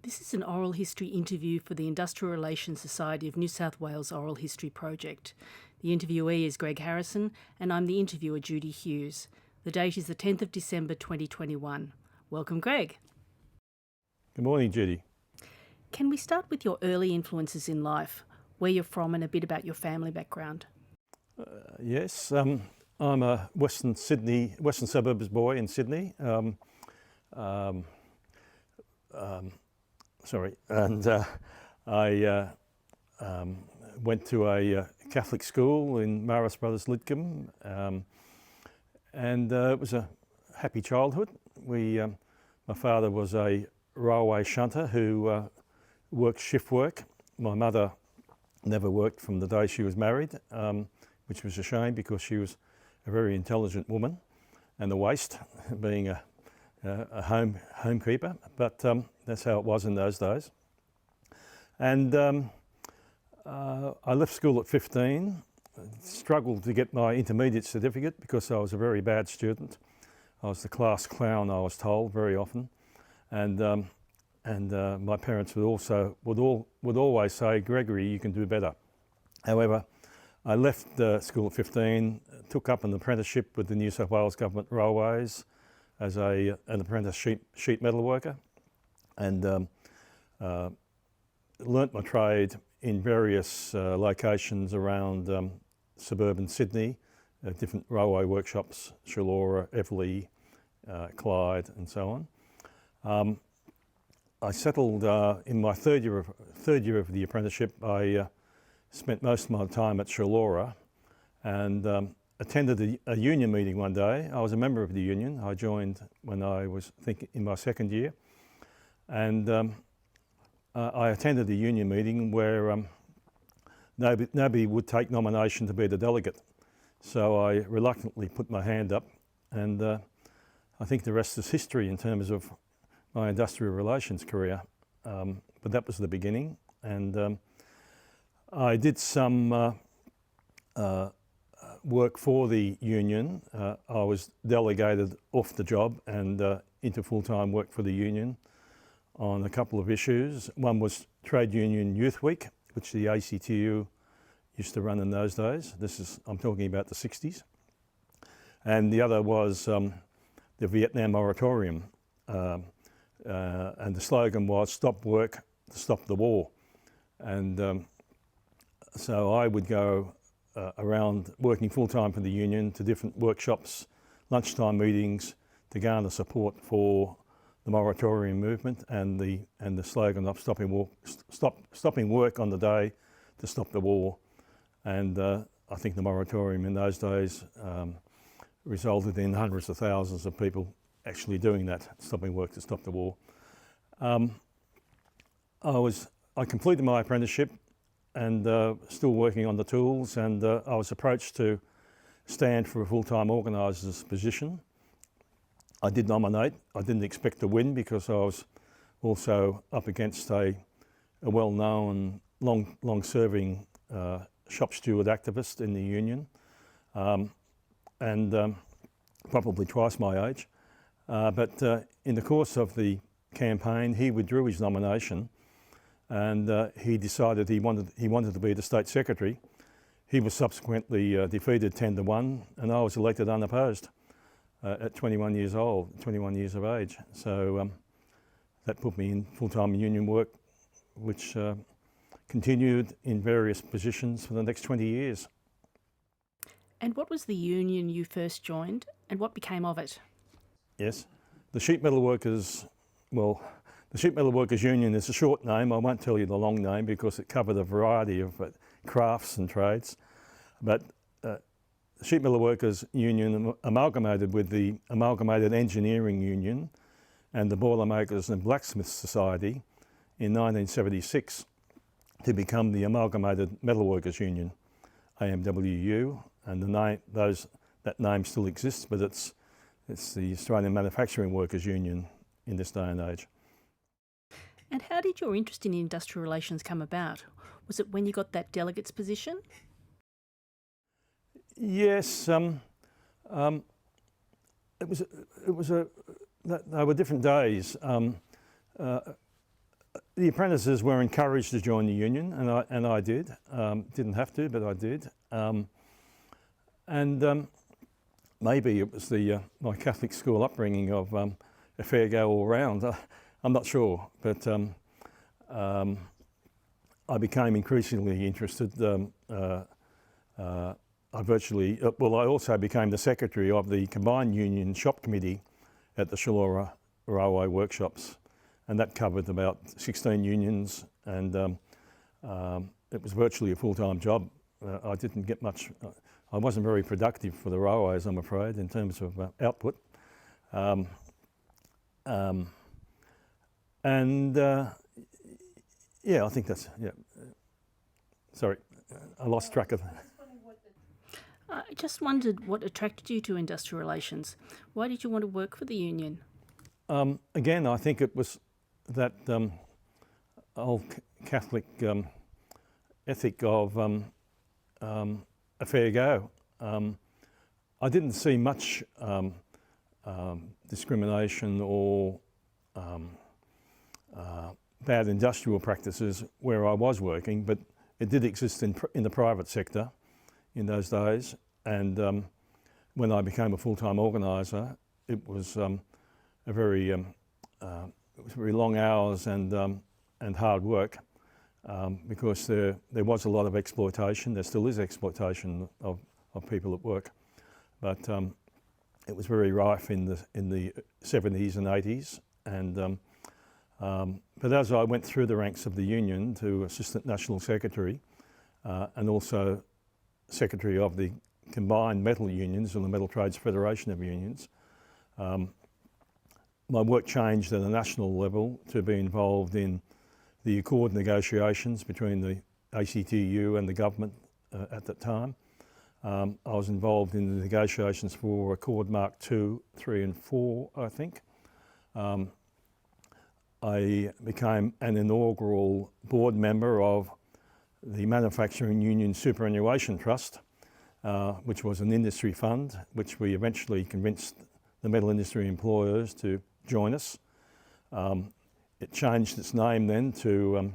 This is an oral history interview for the Industrial Relations Society of New South Wales Oral History Project. The interviewee is Greg Harrison and I'm the interviewer, Judy Hughes. The date is the 10th of December 2021. Welcome, Greg. Good morning, Judy. Can we start with your early influences in life, where you're from and a bit about your family background? Yes, I'm a Western suburbs boy in Sydney. And I went to a Catholic school in Marist Brothers Lidcombe, and it was a happy childhood. My father was a railway shunter who worked shift work. My mother never worked from the day she was married, which was a shame because she was a very intelligent woman, and the waste being a homekeeper, but that's how it was in those days. And I left school at 15, struggled to get my intermediate certificate because I was a very bad student. I was the class clown, I was told, very often, and my parents would always say, "Gregory, you can do better." However, I left school at 15, took up an apprenticeship with the New South Wales Government Railways as an apprentice sheet metal worker, and learnt my trade in various locations around suburban Sydney, different railway workshops, Chullora, Everleigh, Clyde and so on. I settled in my third year of the apprenticeship. I spent most of my time at Chullora and attended a union meeting one day. I was a member of the union. I joined when I was in my second year, and I attended the union meeting where nobody would take nomination to be the delegate. So I reluctantly put my hand up, and I think the rest is history in terms of my industrial relations career. But that was the beginning, and I did some work for the union. I was delegated off the job and into full-time work for the union on a couple of issues. One was Trade Union Youth Week, which the ACTU used to run in those days. I'm talking about the 60s. And the other was the Vietnam moratorium. And the slogan was "Stop work, stop the war." And so I would go around working full-time for the union to different workshops, lunchtime meetings to garner support for the moratorium movement and the slogan of stopping work on the day to stop the war. And I think the moratorium in those days resulted in hundreds of thousands of people actually doing that, stopping work to stop the war. I completed my apprenticeship and still working on the tools, and I was approached to stand for a full-time organiser's position. I did nominate. I didn't expect to win because I was also up against a well-known, long-serving shop steward activist in the union, and probably twice my age. But in the course of the campaign, he withdrew his nomination, and he decided he wanted to be the state secretary. He was subsequently defeated 10-1, and I was elected unopposed at 21 years of age. So that put me in full-time union work, which continued in various positions for the next 20 years. And what was the union you first joined, and what became of it? Yes, the Sheet Metal Workers, the Sheet Metal Workers Union is a short name. I won't tell you the long name because it covered a variety of crafts and trades. But the Sheet Metal Workers Union amalgamated with the Amalgamated Engineering Union and the Boilermakers and Blacksmiths Society in 1976 to become the Amalgamated Metalworkers Union, AMWU, and that name still exists, but it's the Australian Manufacturing Workers Union in this day and age. And how did your interest in industrial relations come about? Was it when you got that delegate's position? Yes, they were different days. the apprentices were encouraged to join the union, and I did. Didn't have to, but I did. Maybe it was my Catholic school upbringing of a fair go all round. I'm not sure, but I became increasingly interested. I also became the secretary of the Combined Union Shop Committee at the Chullora Railway Workshops, and that covered about 16 unions, and it was virtually a full-time job. I didn't get much. I wasn't very productive for the railways, I'm afraid, in terms of output. Yeah, I think that's, yeah. Sorry, I lost track of. I just wondered what attracted you to industrial relations. Why did you want to work for the union? Again, I think it was that old Catholic ethic of a fair go. I didn't see much discrimination or bad industrial practices where I was working, but it did exist in the private sector in those days. And when I became a full-time organiser, it was very long hours and hard work because there was a lot of exploitation. There still is exploitation of people at work, but it was very rife in the 70s and 80s. And but as I went through the ranks of the union to Assistant National Secretary and also Secretary of the Combined Metal Unions and the Metal Trades Federation of Unions, my work changed at a national level to be involved in the accord negotiations between the ACTU and the government at that time. I was involved in the negotiations for Accord Mark 2, 3 and 4, I think. I became an inaugural board member of the Manufacturing Union Superannuation Trust, which was an industry fund, which we eventually convinced the metal industry employers to join us. It changed its name then to,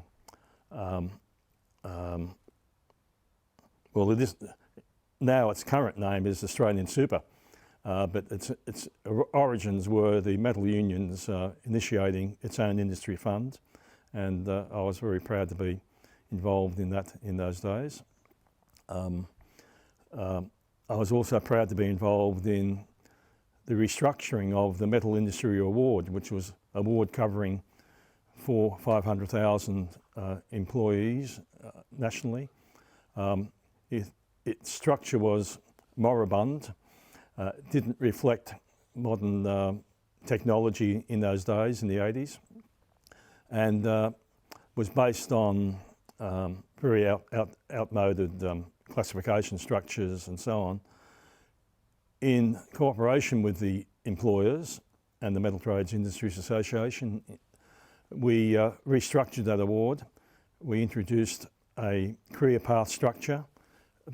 well, it is, now its current name is Australian Super, but its origins were the metal unions initiating its own industry fund, and I was very proud to be involved in that in those days. I was also proud to be involved in the restructuring of the Metal Industry Award, which was an award covering 500,000 employees nationally. Its structure was moribund, didn't reflect modern technology in those days, in the 80s, and was based on very outmoded classification structures and so on. In cooperation with the employers and the Metal Trades Industries Association, we restructured that award. We introduced a career path structure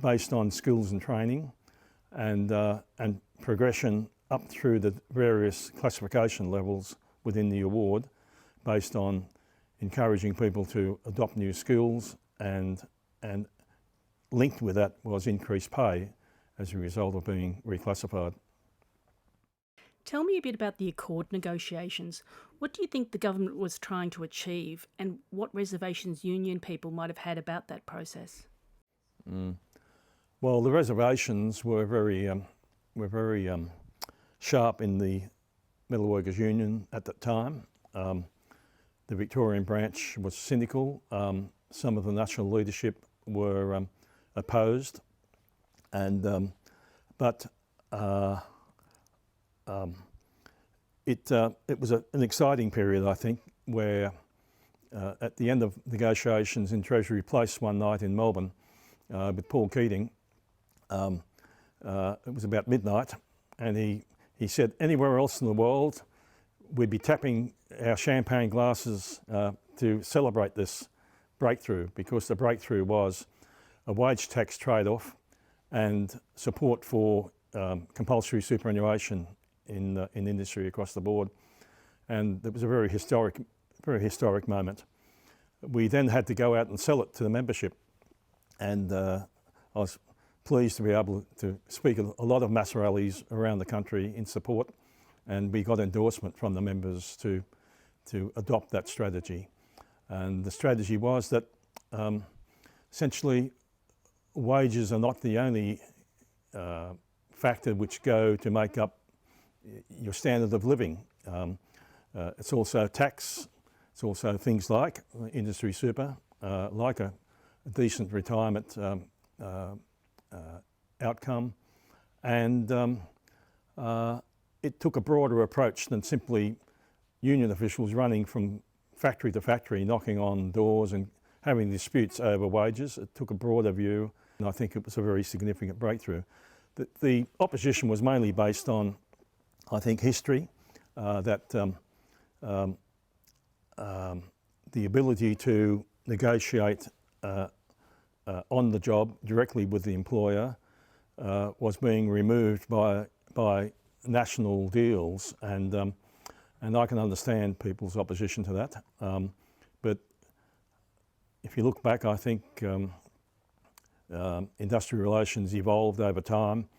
based on skills and training and progression up through the various classification levels within the award based on encouraging people to adopt new skills, and linked with that was increased pay as a result of being reclassified. Tell me a bit about the Accord negotiations. What do you think the government was trying to achieve, and what reservations union people might have had about that process? Well, the reservations were very sharp in the Metal Workers Union at that time. The Victorian branch was cynical. Some of the national leadership were opposed, and it was an exciting period, I think, where at the end of negotiations in Treasury Place one night in Melbourne with Paul Keating, it was about midnight, and he said anywhere else in the world we'd be tapping our champagne glasses to celebrate this breakthrough, because the breakthrough was a wage tax trade-off and support for compulsory superannuation in industry across the board. And it was a very historic very historic moment. We then had to go out and sell it to the membership, and I was pleased to be able to speak at a lot of mass rallies around the country in support, and we got endorsement from the members to adopt that strategy. And the strategy was that essentially wages are not the only factor which go to make up your standard of living. It's also tax, it's also things like industry super, like a decent retirement outcome, and it took a broader approach than simply union officials running from factory to factory, knocking on doors and having disputes over wages. It took a broader view, and I think it was a very significant breakthrough. The opposition was mainly based on, I think, history, that the ability to negotiate on the job directly with the employer was being removed by national deals, and I can understand people's opposition to that. But if you look back, I think industrial relations evolved over time.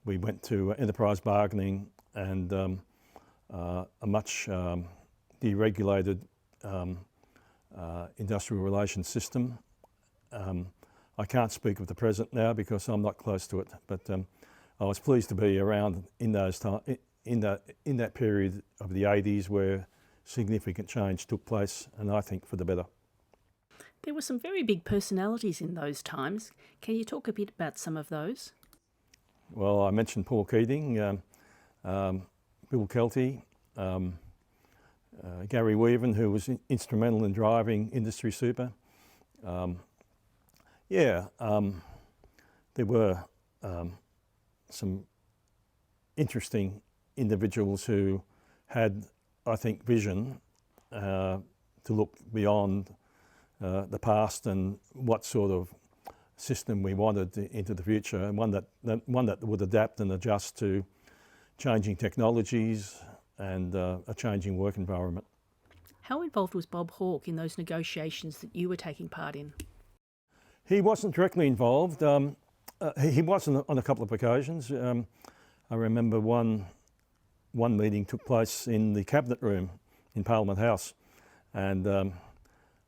We went to enterprise bargaining and a much deregulated industrial relations system. I can't speak of the present now because I'm not close to it, but I was pleased to be around in those in that period of the 80s where significant change took place, and I think for the better. There were some very big personalities in those times. Can you talk a bit about some of those? Well, I mentioned Paul Keating, Bill Kelty, Gary Weaven, who was instrumental in driving industry super. There were some interesting individuals who had, I think, vision to look beyond the past and what sort of system we wanted into the future, and one that would adapt and adjust to changing technologies and a changing work environment. How involved was Bob Hawke in those negotiations that you were taking part in? He wasn't directly involved. He was on a couple of occasions. I remember one meeting took place in the Cabinet Room in Parliament House, and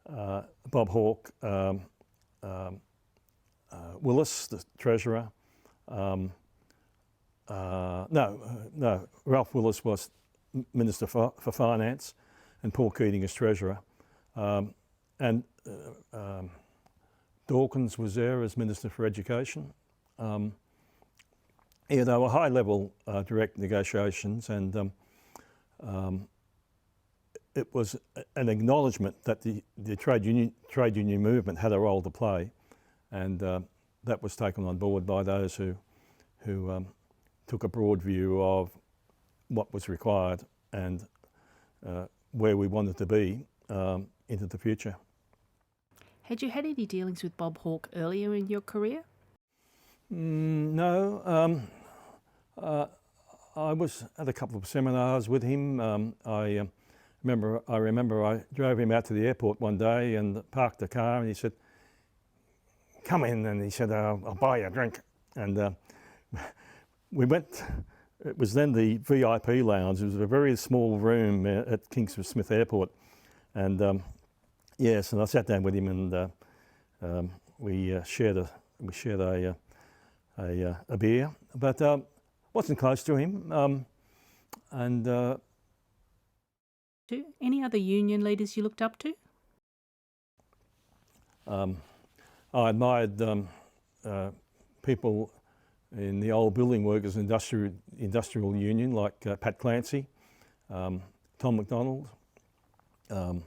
Bob Hawke, Willis, the Treasurer, Ralph Willis was Minister for Finance, and Paul Keating as Treasurer, and Dawkins was there as Minister for Education. They were high-level direct negotiations, and it was an acknowledgement that the trade union movement had a role to play, and that was taken on board by those who took a broad view of what was required and where we wanted to be into the future. Had you had any dealings with Bob Hawke earlier in your career? No. I was at a couple of seminars with him. I remember I drove him out to the airport one day and parked the car, and he said, "Come in," and he said, "I'll buy you a drink." And we went. It was then the VIP lounge. It was a very small room at Kingsford Smith Airport, and yes, and I sat down with him, and we shared a beer, but wasn't close to him. Any other union leaders you looked up to? I admired people in the old building workers industrial union, like Pat Clancy, Tom McDonald, the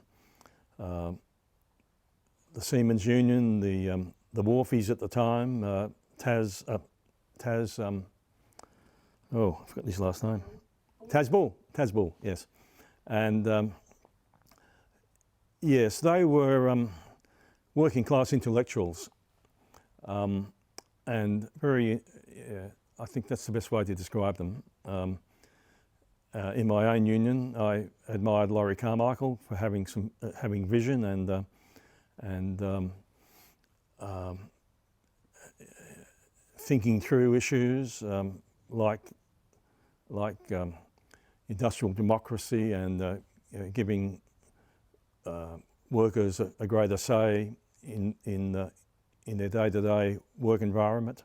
Seamen's Union, the wharfies at the time, Taz, I forgot his last name. Taz Bull, yes. And yes, they were working class intellectuals, and very, I think that's the best way to describe them. in my own union, I admired Laurie Carmichael for having vision and thinking through issues like industrial democracy and giving workers a greater say in their day-to-day work environment.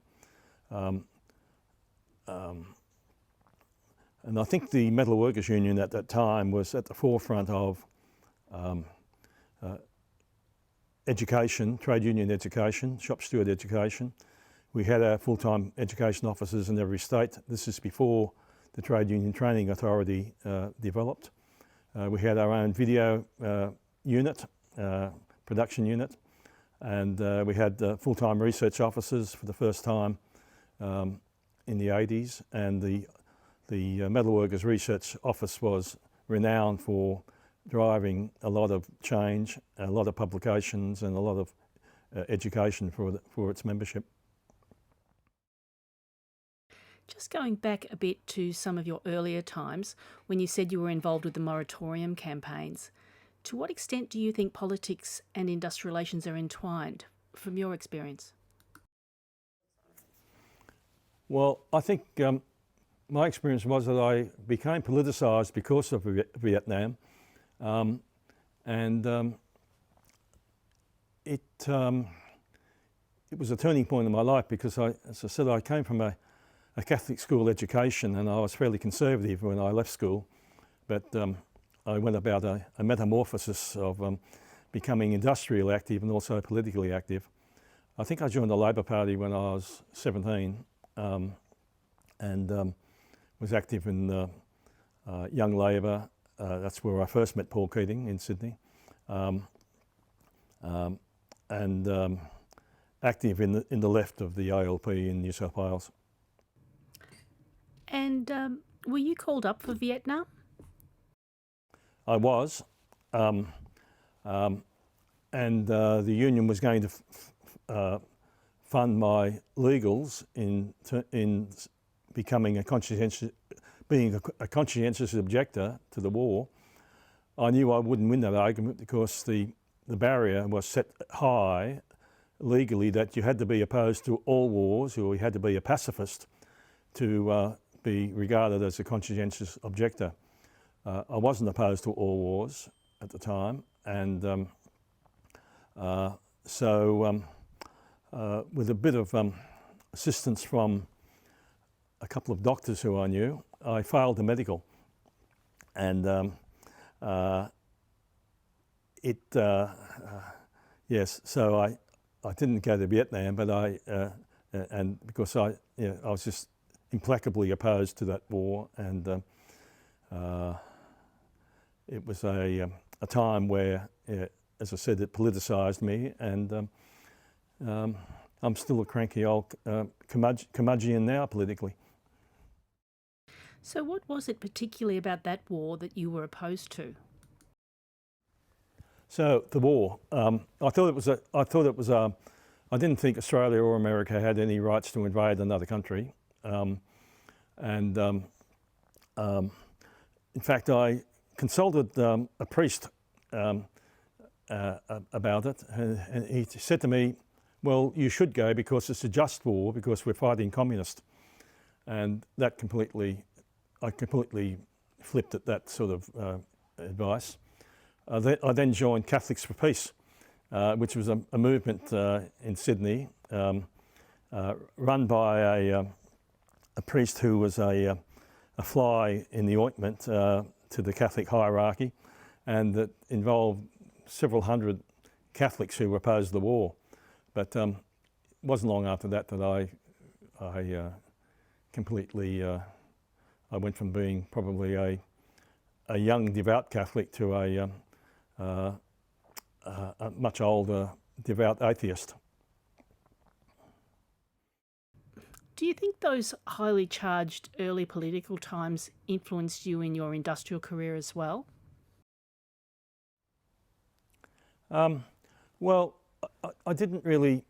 And I think the Metal Workers Union at that time was at the forefront of education, trade union education, shop steward education. We had our full-time education officers in every state. This is before the Trade Union Training Authority developed. We had our own video unit, production unit, and we had full-time research officers for the first time in the 80s, and the Metalworkers Research Office was renowned for driving a lot of change, a lot of publications and a lot of education for its membership. Just going back a bit to some of your earlier times when you said you were involved with the moratorium campaigns, to what extent do you think politics and industrial relations are entwined from your experience? Well, I think my experience was that I became politicised because of Vietnam, and it was a turning point in my life because, as I said, I came from a Catholic school education and I was fairly conservative when I left school, but I went about a metamorphosis of becoming industrially active and also politically active. I think I joined the Labor Party when I was 17 and was active in Young Labor. That's where I first met Paul Keating in Sydney, and active in the left of the ALP in New South Wales. And were you called up for Vietnam? I was, and the union was going to fund my legals in becoming being a conscientious objector to the war. I knew I wouldn't win that argument because the barrier was set high legally that you had to be opposed to all wars or you had to be a pacifist to be regarded as a conscientious objector. I wasn't opposed to all wars at the time, and so with a bit of assistance from a couple of doctors who I knew, I failed the medical, and yes, so I didn't go to Vietnam, but and because I was just implacably opposed to that war, and it was a time where, as I said, it politicised me, and I'm still a cranky old curmudgeon now politically. So what was it particularly about that war that you were opposed to? So the war, I didn't think Australia or America had any rights to invade another country. In fact, I consulted a priest about it, and he said to me, well, you should go because it's a just war because we're fighting communists. And that I completely flipped at that sort of advice. I then joined Catholics for Peace, which was a movement in Sydney run by a priest who was a fly in the ointment to the Catholic hierarchy, and that involved several hundred Catholics who opposed the war. But it wasn't long after that that I completely, I went from being probably a young devout Catholic to a much older devout atheist. Do you think those highly charged early political times influenced you in your industrial career as well? Well, I didn't really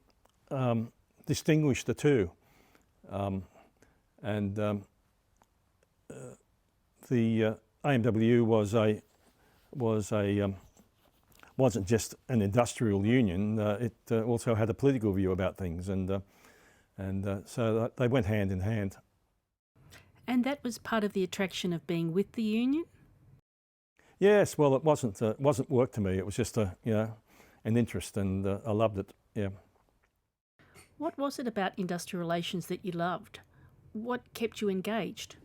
distinguish the two. the AMWU wasn't just an industrial union. It also had a political view about things, and so they went hand in hand. And that was part of the attraction of being with the union? Yes, well, it wasn't work to me. It was just an interest, and I loved it. Yeah. What was it about industrial relations that you loved? What kept you engaged?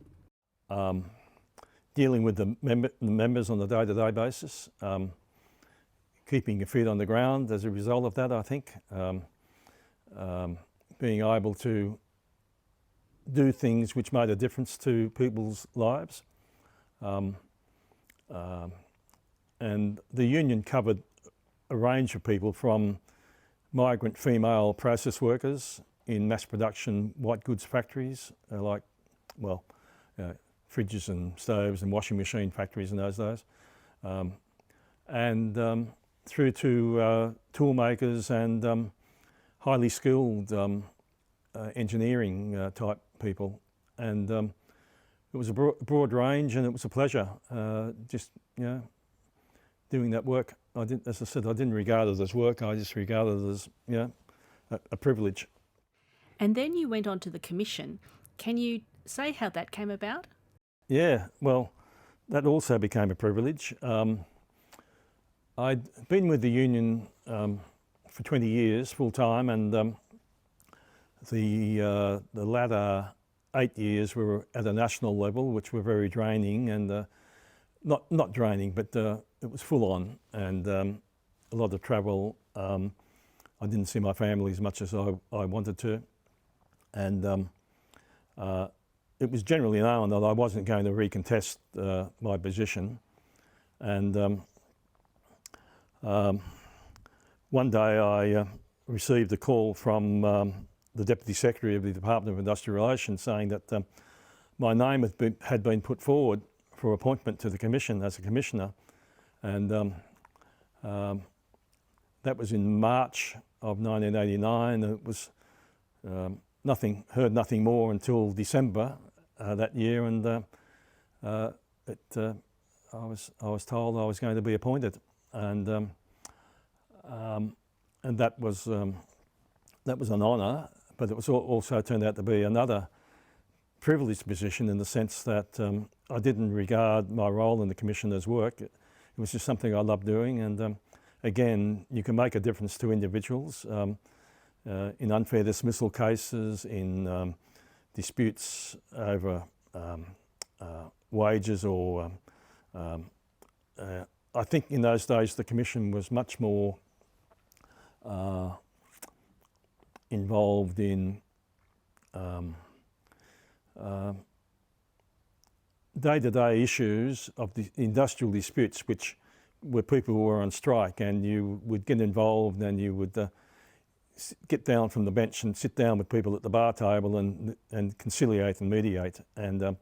Dealing with the members on a day-to-day basis, keeping your feet on the ground as a result of that, I think. Being able to do things which made a difference to people's lives. And the union covered a range of people, from migrant female process workers in mass production white goods factories, fridges and stoves and washing machine factories in those days, and through to tool makers and highly skilled engineering type people. And it was a broad range, and it was a pleasure doing that work. As I said, I didn't regard it as work. I just regarded it as a privilege. And then you went on to the commission. Can you say how that came about? Yeah, well, that also became a privilege. I'd been with the union for 20 years full time, and the latter 8 years we were at a national level, which were very draining, and not draining, but it was full on, and a lot of travel. I didn't see my family as much as I wanted to, and it was generally known that I wasn't going to recontest my position. And one day I received a call from the Deputy Secretary of the Department of Industrial Relations saying that my name had been put forward for appointment to the Commission as a Commissioner. And that was in March of 1989. It was heard nothing more until December that year, and I was told I was going to be appointed, and that was an honour, but it was also turned out to be another privileged position in the sense that I didn't regard my role in the Commission as work. It was just something I loved doing, and again, you can make a difference to individuals in unfair dismissal cases, in disputes over wages, or I think in those days the Commission was much more involved in day-to-day issues of the industrial disputes, which were people who were on strike, and you would get involved, and you would get down from the bench and sit down with people at the bar table and conciliate and mediate, and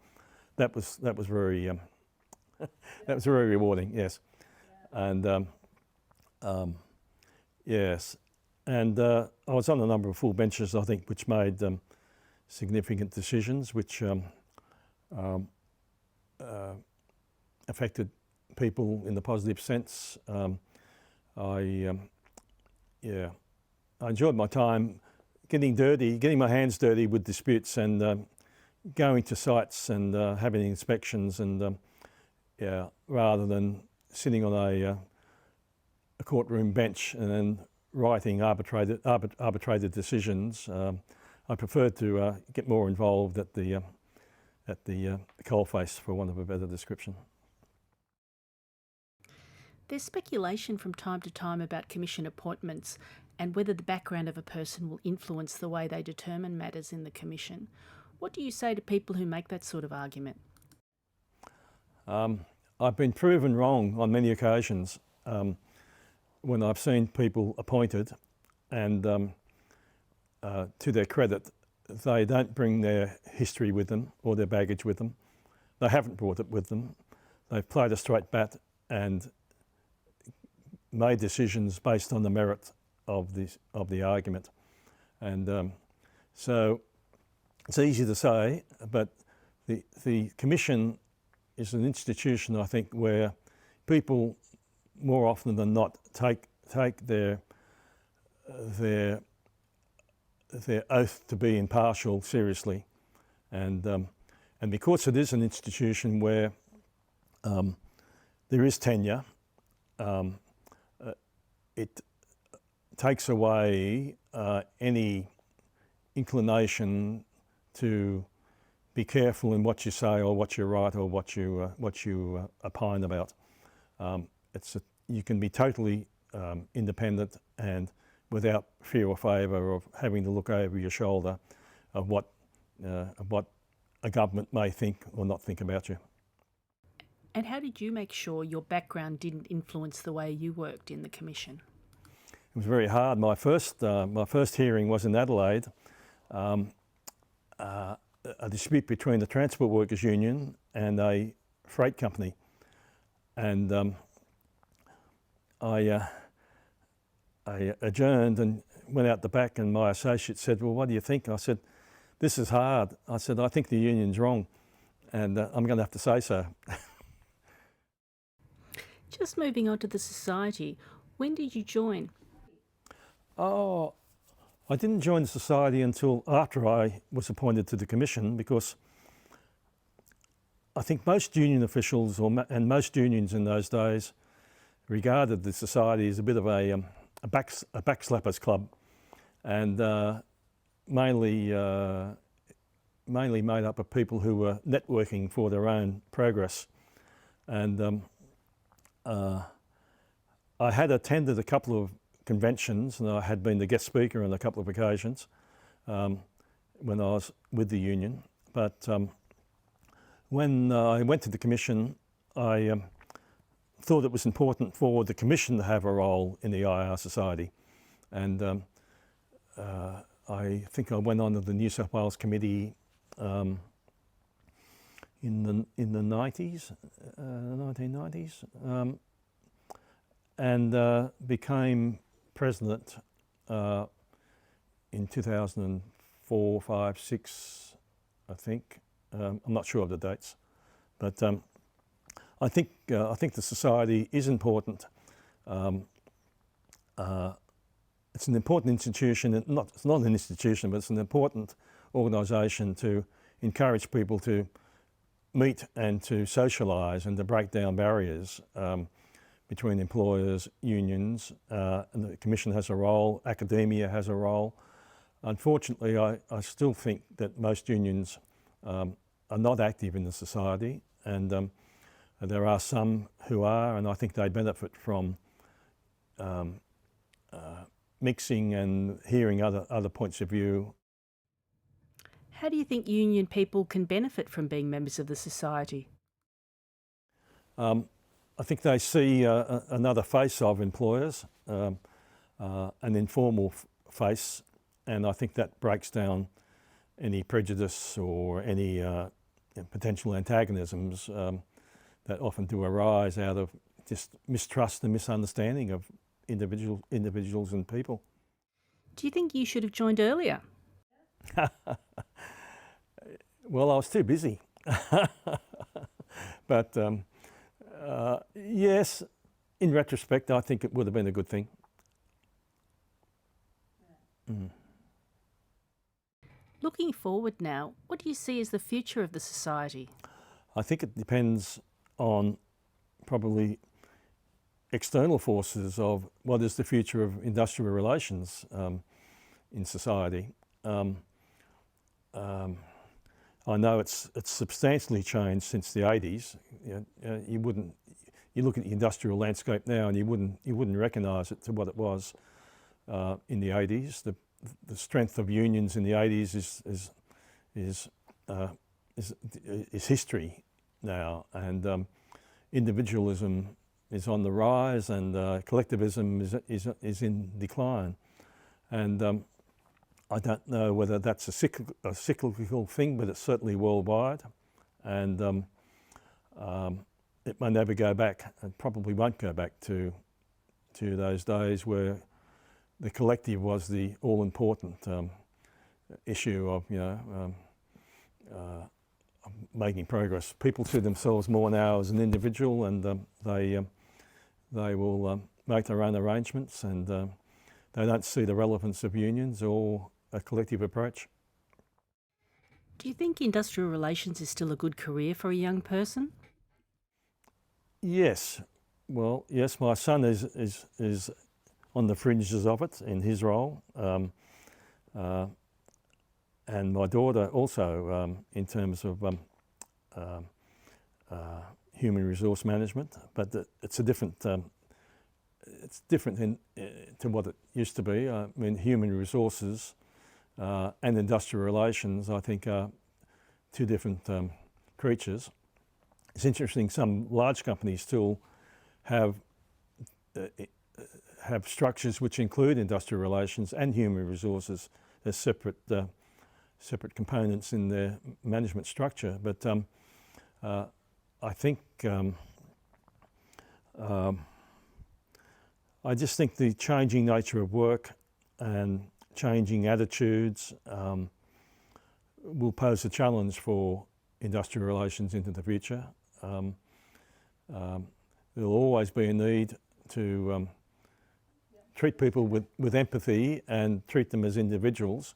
that was very that was very rewarding. Yes, and yes, and I was on a number of full benches, I think, which made significant decisions which affected people in the positive sense. I enjoyed my time getting my hands dirty with disputes, and going to sites and having inspections, and rather than sitting on a courtroom bench and then writing arbitrated decisions. I preferred to get more involved at the coalface, for want of a better description. There's speculation from time to time about commission appointments and whether the background of a person will influence the way they determine matters in the commission. What do you say to people who make that sort of argument? I've been proven wrong on many occasions when I've seen people appointed, and to their credit, they don't bring their history with them or their baggage with them. They haven't brought it with them. They've played a straight bat and made decisions based on the merit of the argument. And so it's easy to say, but the Commission is an institution, I think, where people more often than not take their oath to be impartial seriously, and because it is an institution where there is tenure, it takes away any inclination to be careful in what you say or what you write or what you opine about. You can be totally independent and without fear or favour of having to look over your shoulder of what a government may think or not think about you. And how did you make sure your background didn't influence the way you worked in the Commission? It was very hard. My first hearing was in Adelaide, a dispute between the Transport Workers Union and a freight company, and I adjourned and went out the back, and my associate said, "Well, what do you think?" I said, "This is hard." I said, "I think the union's wrong, and I'm going to have to say so." Just moving on to the Society, when did you join? Oh, I didn't join the Society until after I was appointed to the Commission, because I think most union officials and most unions in those days regarded the Society as a bit of a backslappers club, and mainly made up of people who were networking for their own progress. And I had attended a couple of conventions, and I had been the guest speaker on a couple of occasions when I was with the union. But when I went to the Commission, I thought it was important for the Commission to have a role in the IR Society. And I think I went on to the New South Wales Committee in the 90s, 1990s, and became president in 2004, 5, 6, I think. I'm not sure of the dates, but I think the Society is important. It's an important institution. It's not an institution, but it's an important organisation to encourage people to meet and to socialise and to break down barriers between employers, unions, and the Commission has a role, academia has a role. Unfortunately, I still think that most unions are not active in the Society, and there are some who are, and I think they benefit from mixing and hearing other points of view. How do you think union people can benefit from being members of the Society? I think they see another face of employers, an informal face, and I think that breaks down any prejudice or any potential antagonisms that often do arise out of just mistrust and misunderstanding of individuals and people. Do you think you should have joined earlier? Well, I was too busy. But yes, in retrospect, I think it would have been a good thing. Mm. Looking forward now, what do you see as the future of the Society? I think it depends on probably external forces of what is the future of industrial relations in society. I know it's substantially changed since the 80s. You look at the industrial landscape now and you wouldn't recognise it to what it was in the 80s. The strength of unions in the 80s is history now, and individualism is on the rise, and collectivism is in decline. And I don't know whether that's a cyclical thing, but it's certainly worldwide, and it may never go back. It probably won't go back to those days where the collective was the all-important issue of making progress. People see themselves more now as an individual, and they will make their own arrangements, and they don't see the relevance of unions or a collective approach. Do you think industrial relations is still a good career for a young person? Yes. Well, yes, my son is on the fringes of it in his role, and my daughter also in terms of human resource management. But it's a different. It's different to what it used to be. I mean, human resources and industrial relations, I think, are two different creatures. It's interesting, some large companies still have structures which include industrial relations and human resources as separate components in their management structure. But I think I just think the changing nature of work and changing attitudes will pose a challenge for industrial relations into the future. There will always be a need to treat people with empathy and treat them as individuals,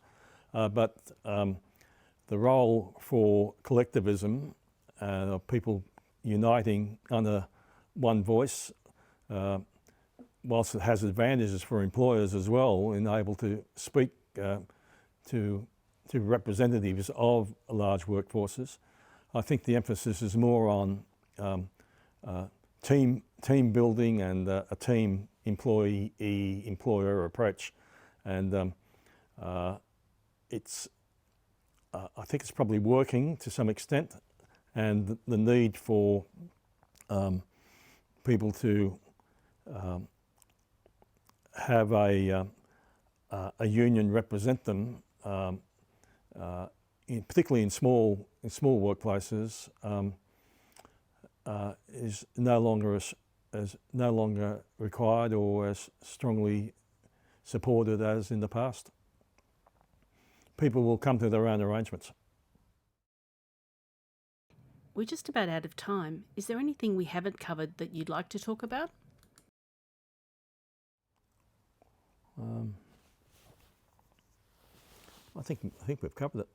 but the role for collectivism, of people uniting under one voice, whilst it has advantages for employers as well, in able to speak to representatives of large workforces, I think the emphasis is more on team building and a team employee-employer approach, and it's I think it's probably working to some extent, and the need for people to have a union represent them, particularly in small workplaces, is no longer required or as strongly supported as in the past. People will come to their own arrangements. We're just about out of time. Is there anything we haven't covered that you'd like to talk about? I think we've covered it.